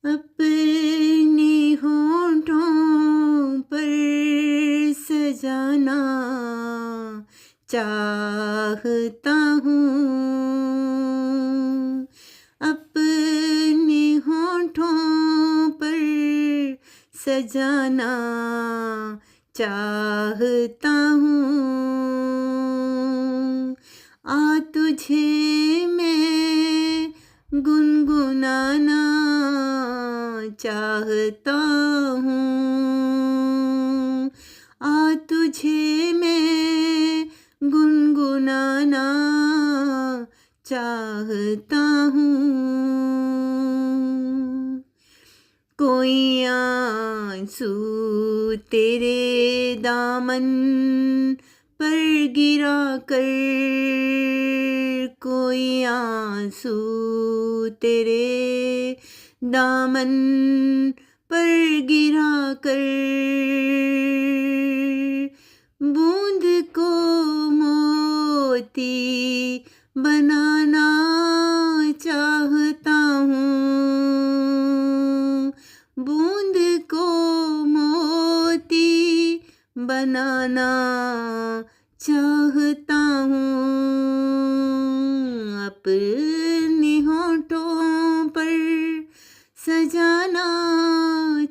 अपने होठों पर सजाना चाहता हूँ, अपने होठों पर सजाना चाहता हूँ। आ तुझे मैं गुनगुनाना चाहता हूँ, आ तुझे मैं गुनगुनाना चाहता हूँ। कोई आंसू तेरे दामन पर गिरा कर, कोई आंसू तेरे दामन पर गिरा कर, बूंद को मोती बनाना चाहता हूँ, बूंद को मोती बनाना चाहता हूँ, अपने होठों पर सजाना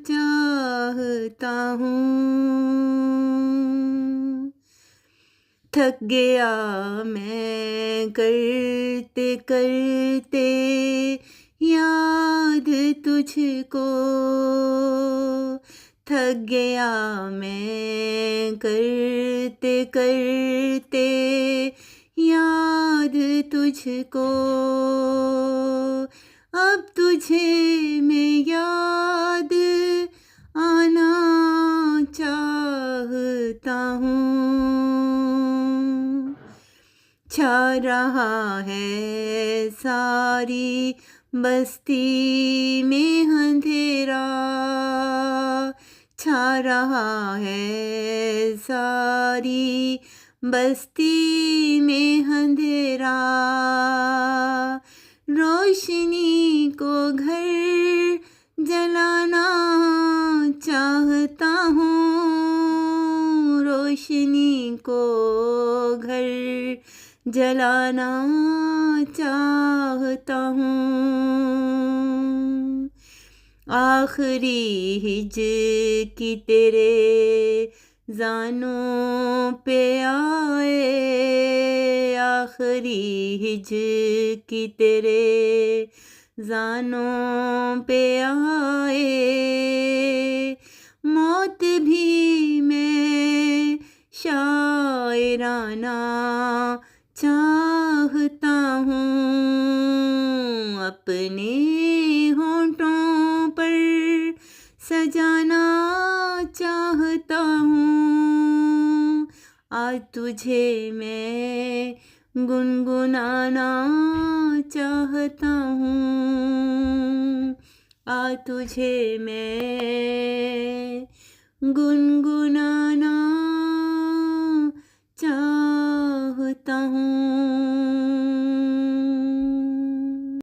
चाहता हूँ। थक गया मैं करते करते याद तुझको, थक गया मैं करते करते याद तुझको, अब तुझे मैं याद आना चाहता हूँ। छा रहा है सारी बस्ती में अंधेरा, छा रहा है सारी बस्ती में अंधेरा, रोशनी को घर जलाना चाहता हूँ, रोशनी को घर जलाना चाहता हूँ। आखिरी हिजकी तेरे ज़ानों पे आए, आखिरी हिजकी तेरे ज़ानों पे आए, मौत भी मैं शायराना चाहता हूँ, अपने होठों पर सजाना चाहता हूँ, आज तुझे मैं गुनगुनाना चाहता हूँ, आज तुझे मैं गुनगुनाना